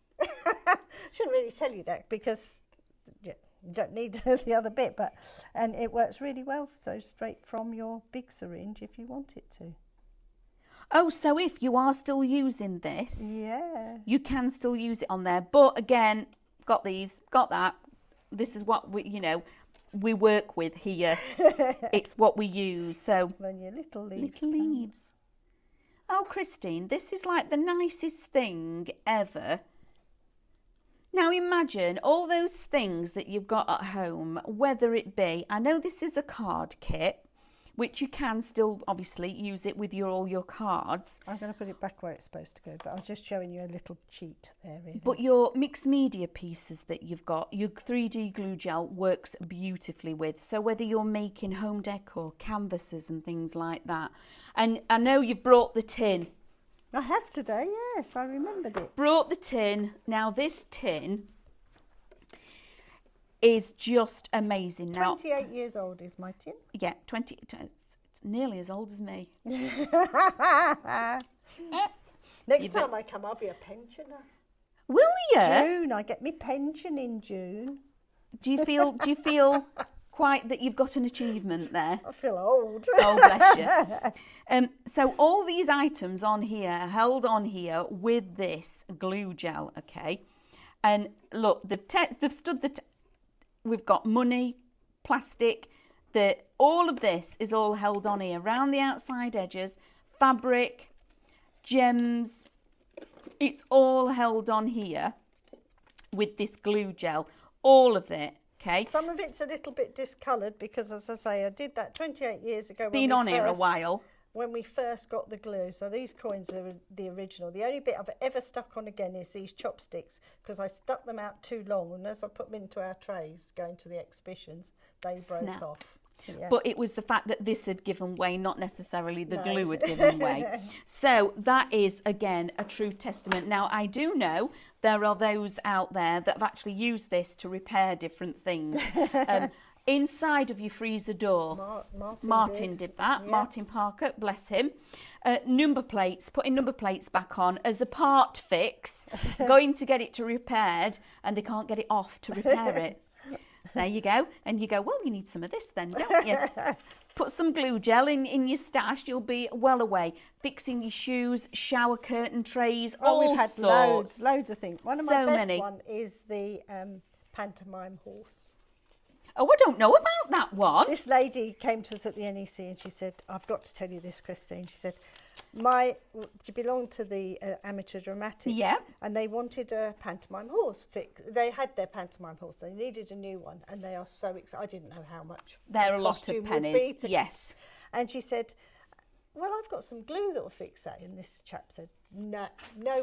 Shouldn't really tell you that because you don't need the other bit, and it works really well, so straight from your big syringe if you want it to. Oh, so if you are still using this, yeah, you can still use it on there. But again, got these, got that. This is what we work with here. It's what we use. So then your little leaves. Little leaves. Oh, Christine, this is like the nicest thing ever. Now imagine all those things that you've got at home, whether it be, I know this is a card kit, which you can still obviously use it with all your cards. I'm going to put it back where it's supposed to go, but I was just showing you a little cheat there, really. But your mixed media pieces that you've got, your 3D glue gel works beautifully with. So whether you're making home decor, canvases and things like that. And I know you've brought the tin. I have today, yes, I remembered it. Brought the tin. Now this tin is just amazing. Now 28 years old is my tin. Yeah, it's nearly as old as me. Next time I come, I'll be a pensioner. Will you? June, I get me pension in June. Do you feel quite that you've got an achievement there? I feel old. Oh, bless you. So all these items on here are held on here with this glue gel, okay? And look, they've stood the we've got money, plastic, all of this is all held on here, around the outside edges, fabric, gems, it's all held on here with this glue gel, all of it, okay? Some of it's a little bit discoloured because, as I say, I did that 28 years ago. It's been on here a while. When we first got the glue. So these coins are the original. The only bit I've ever stuck on again is these chopsticks because I stuck them out too long, and as I put them into our trays going to the exhibitions, they broke off. Yeah. But it was the fact that this had given way, not necessarily the glue had given way. So that is, again, a true testament. Now, I do know there are those out there that have actually used this to repair different things. Inside of your freezer door, Martin did that. Yeah. Martin Parker, bless him. Number plates, putting number plates back on as a part fix, going to get it to repaired, and they can't get it off to repair it. There you go. And you go, well, you need some of this then, don't you? Put some glue gel in your stash, you'll be well away. Fixing your shoes, shower curtain trays, all we've had sorts. Loads of things. One of my best one is the pantomime horse. Oh, I don't know about that one. This lady came to us at the NEC and she said, I've got to tell you this, Christine. She said, she belonged to the amateur dramatics. Yeah. And they wanted a pantomime horse fixed. They had their pantomime horse. They needed a new one. And they are so excited. I didn't know how much. They're a lot costume of would be pennies. to- Yes. And she said, well, I've got some glue that will fix that. And this chap said, no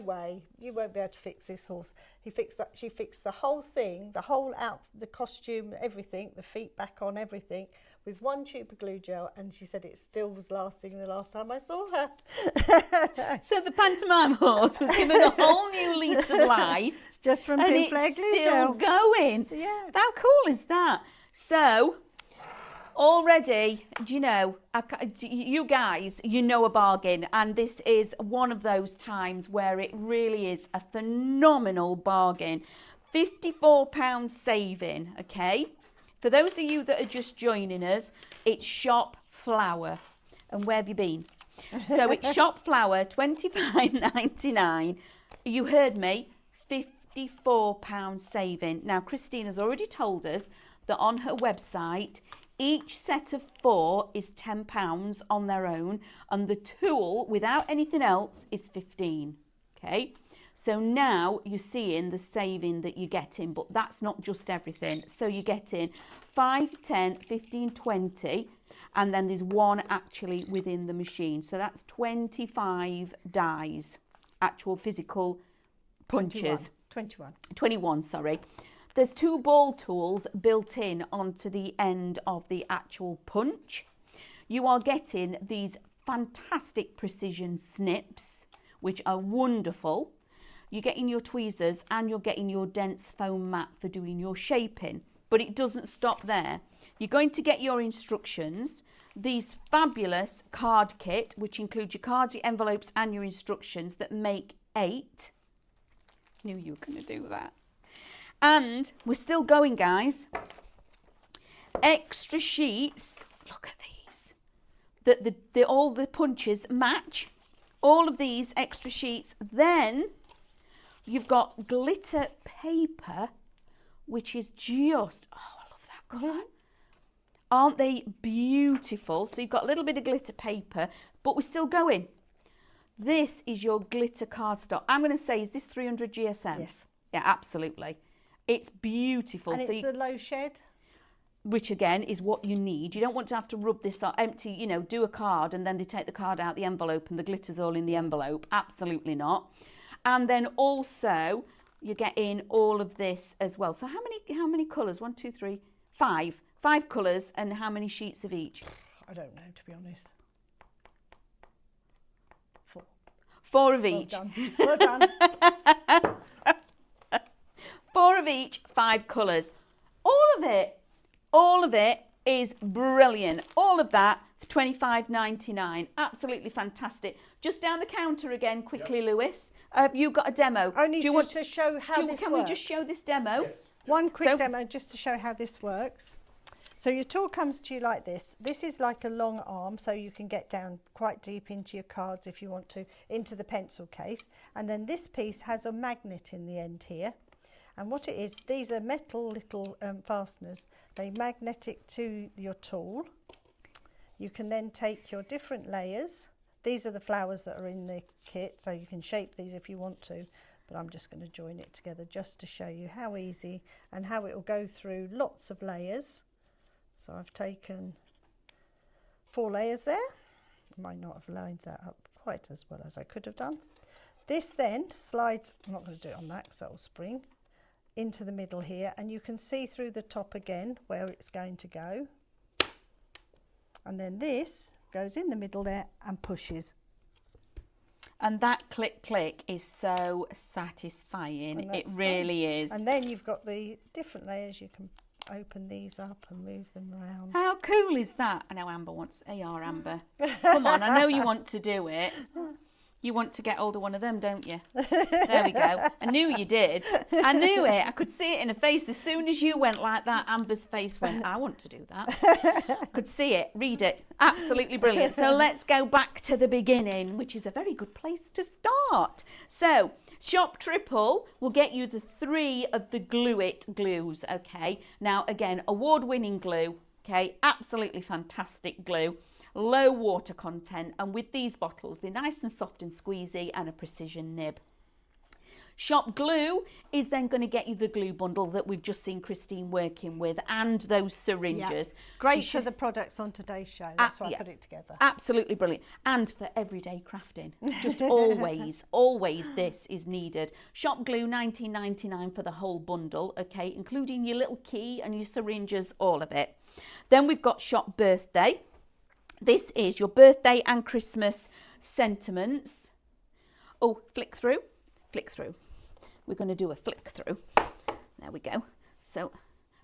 way, you won't be able to fix this horse. He fixed that. She fixed the whole thing, the whole the costume, everything, the feet back on, everything, with one tube of glue gel. And she said it still was lasting the last time I saw her. So the pantomime horse was given a whole new lease of life. Just from And Pinflair it's glue still gel. going. Yeah. How cool is that? So, already, do you know, you guys, you know a bargain, and this is one of those times where it really is a phenomenal bargain. £54 saving, okay? For those of you that are just joining us, it's shop flour. And where have you been? So it's shop flour, £25.99. You heard me, £54 saving. Now, Christine has already told us that on her website, each set of 4 is £10 on their own, and the tool, without anything else, is £15. Okay? So now you're seeing the saving that you're getting, but that's not just everything. So you're getting 5, 10, 15, 20, and then there's one actually within the machine. So that's 25 dies, actual physical punches. 21, sorry. There's 2 ball tools built in onto the end of the actual punch. You are getting these fantastic precision snips, which are wonderful. You're getting your tweezers and you're getting your dense foam mat for doing your shaping. But it doesn't stop there. You're going to get your instructions, these fabulous card kit, which includes your cards, your envelopes and your instructions that make 8. Knew you were going to do that. And we're still going, guys. Extra sheets. Look at these. All the punches match. All of these extra sheets. Then you've got glitter paper, which is just, oh, I love that colour. Aren't they beautiful? So you've got a little bit of glitter paper, but we're still going. This is your glitter cardstock. I'm going to say, is this 300 GSM? Yes. Yeah, absolutely. It's beautiful. And so it's the low shed. Which again is what you need. You don't want to have to rub this empty, you know, do a card and then they take the card out the envelope and the glitter's all in the envelope. Absolutely not. And then also you get in all of this as well. So how many colours? 1, 2, 3, 5. 5 colours, and how many sheets of each? I don't know, to be honest. 4. 4 of each. Well done. 4 of each, 5 colours. All of it is brilliant. All of that for £25.99. Absolutely fantastic. Just down the counter again, quickly, Yep. Lewis. Have you got a demo? Only just to show how this Can works. we just show this demo? Yes. One quick So- demo just to show how this works. So your tool comes to you like this. This is like a long arm, so you can get down quite deep into your cards if you want to, into the pencil case. And then this piece has a magnet in the end here. And what it is, these are metal little fasteners. They magnetic to your tool. You can then take your different layers. These are the flowers that are in the kit, so you can shape these if you want to. But I'm just going to join it together just to show you how easy and how it will go through lots of layers. So I've taken 4 layers there. Might not have lined that up quite as well as I could have done. This then slides, I'm not going to do it on that because that will spring, into the middle here, and you can see through the top again where it's going to go. And then this goes in the middle there and pushes. And that click click is so satisfying. And It that's really is. And then you've got the different layers. You can open these up and move them around. How cool is that? I know Amber wants Amber. Come on, I know you want to do it. You want to get hold of one of them, don't you? There we go. I knew you did. I knew it. I could see it in her face. As soon as you went like that, Amber's face went, I want to do that. Could see it, read it. Absolutely brilliant. So let's go back to the beginning, which is a very good place to start. So Shop Triple will get you the 3 of the Glue It glues, okay? Now, again, award-winning glue, okay? Absolutely fantastic glue. Low water content, and with these bottles, they're nice and soft and squeezy and a precision nib. Shop Glue is then going to get you the glue bundle that we've just seen Christine working with, and those syringes. Great for the products on today's show. That's why I put it together. Absolutely brilliant. And for everyday crafting. Just always this is needed. Shop Glue, $19.99 for the whole bundle, okay, including your little key and your syringes, all of it. Then we've got Shop Birthday. This is your birthday and Christmas sentiments. Oh, flick through. We're going to do a flick through. There we go. So,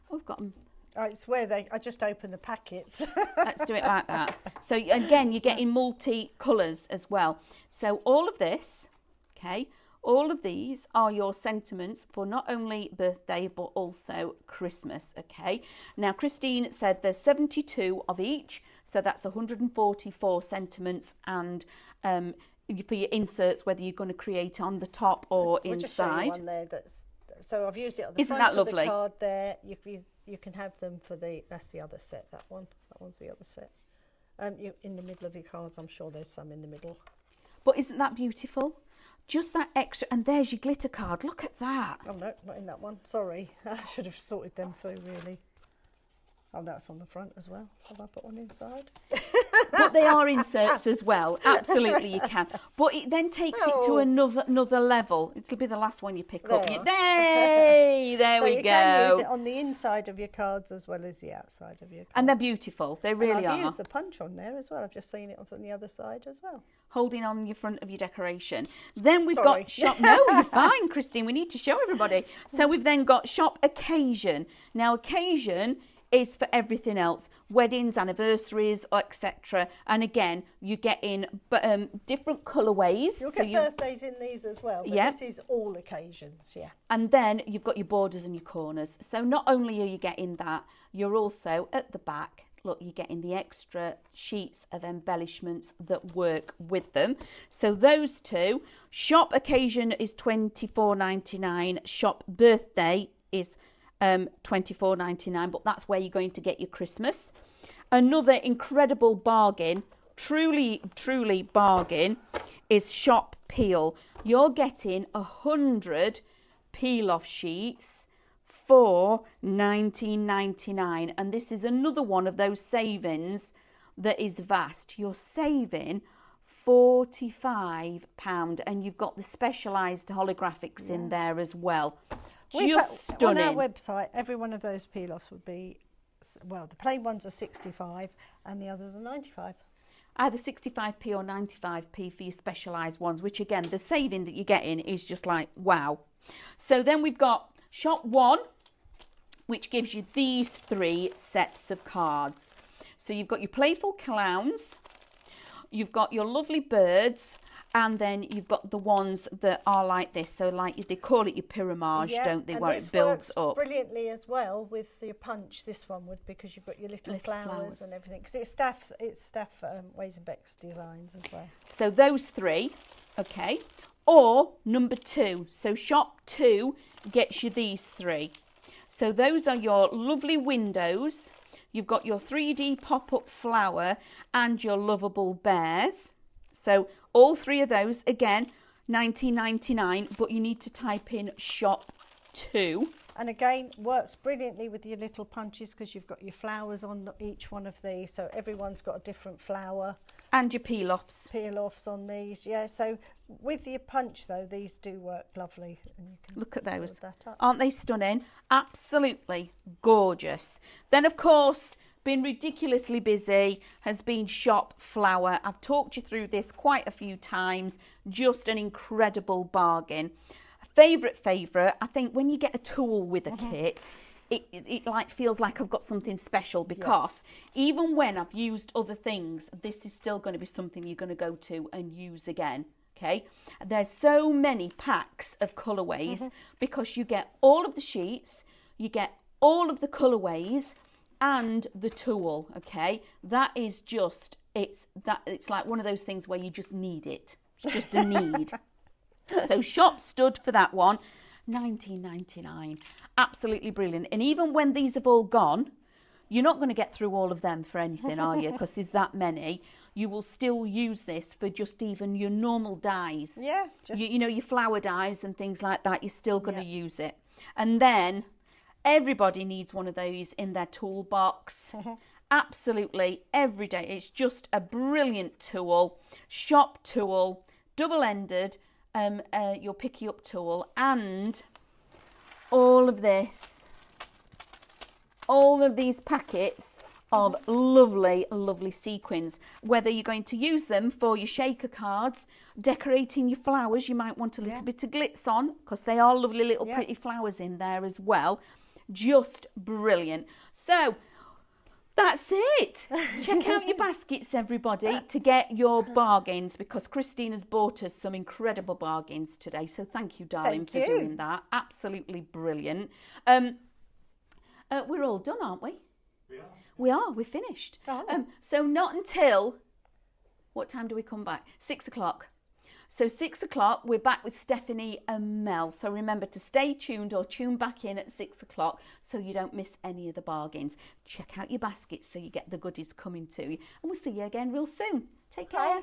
we've got them. Oh, it's where I just opened the packets. Let's do it like that. So again, you're getting multi-colours as well. So all of this, okay, all of these are your sentiments for not only birthday, but also Christmas, okay? Now, Christine said there's 72 of each, so that's 144 sentiments, and for your inserts, whether you're going to create on the top or We'll inside. just show you one there so I've used it on the Isn't front that of lovely? the card there. You can have them for that's the other set, that one's the other set. In the middle of your cards, I'm sure there's some in the middle. But isn't that beautiful? Just that extra, and there's your glitter card. Look at that. Oh no, not in that one. Sorry, I should have sorted them through really. Oh, that's on the front as well. Have I put one inside? But they are inserts as well. Absolutely, you can. But it then takes it to another level. It'll be the last one you pick up. There So we you go. can use it on the inside of your cards as well as the outside of your cards. And they're beautiful. They really I've are. used the punch on there as well. I've just seen it on the other side as well. Holding on your front of your decoration. Then we've got Shop... No, you're fine, Christine. We need to show everybody. So we've then got Shop Occasion. Now, Occasion is for everything else, weddings, anniversaries, etc. And again, you get in different colourways. You'll get birthdays in these as well, but this is all occasions, yeah. And then you've got your borders and your corners. So not only are you getting that, you're also at the back, look, you're getting the extra sheets of embellishments that work with them. So those two, Shop Occasion is $24.99, Shop Birthday is $24.99, but that's where you're going to get your Christmas. Another incredible bargain, truly bargain, is Shop Peel. You're getting 100 peel-off sheets for $19.99, and this is another one of those savings that is vast. You're saving £45, and you've got the specialised holographics in there as well. Just stunning. On our website, every one of those peel-offs would be, well, the plain ones are 65 and the others are 95. Either 65p or 95p for your specialised ones, which again, the saving that you're getting is just like, wow. So then we've got Shop One, which gives you these 3 sets of cards. So you've got your playful clowns, you've got your lovely birds, and then you've got the ones that are like this. So like they call it your pyramide, don't they, where it builds up. Brilliantly as well with your punch, this one would, because you've got your little flowers and everything. Because it's staff Ways and Beck's designs as well. So those 3, okay. Or number 2. So Shop 2 gets you these 3. So those are your lovely windows. You've got your 3D pop-up flower and your lovable bears. So all 3 of those, again, $19.99, but you need to type in Shop 2. And again, works brilliantly with your little punches because you've got your flowers on each one of these. So everyone's got a different flower. And your peel-offs. Peel-offs on these, yeah. So with your punch, though, these do work lovely. And you can look at those. That up. Aren't they stunning? Absolutely gorgeous. Then, of course, been ridiculously busy has been Shop Flower. I've talked you through this quite a few times. Just an incredible bargain. Favourite, I think when you get a tool with a kit, it like feels like I've got something special, because even when I've used other things, this is still going to be something you're going to go to and use again. Okay, there's so many packs of colourways because you get all of the sheets, you get all of the colourways and the tool. Okay, that is just it's like one of those things where you just need it. It's just a need. So shop stud for that one, £19.99. Absolutely brilliant. And even when these have all gone, you're not going to get through all of them for anything, are you? Because there's that many. You will still use this for just even your normal dyes. Yeah. Just... You know, your flower dyes and things like that, you're still going to use it. And then everybody needs one of those in their toolbox. Absolutely every day. It's just a brilliant tool, shop tool, double-ended, your picky up tool, and all of this, all of these packets of lovely, lovely sequins. Whether you're going to use them for your shaker cards, decorating your flowers, you might want a little bit of glitz on, because they are lovely little pretty flowers in there as well. Just brilliant. So that's it. Check out your baskets, everybody, to get your bargains, because Christina's bought us some incredible bargains today. So thank you, darling, for doing that. Absolutely brilliant. We're all done, aren't we? We are. We are. We're finished. Oh. So not until, what time do we come back? 6 o'clock. So 6 o'clock, we're back with Stephanie and Mel. So remember to stay tuned or tune back in at 6 o'clock so you don't miss any of the bargains. Check out your baskets so you get the goodies coming to you. And we'll see you again real soon. Take care.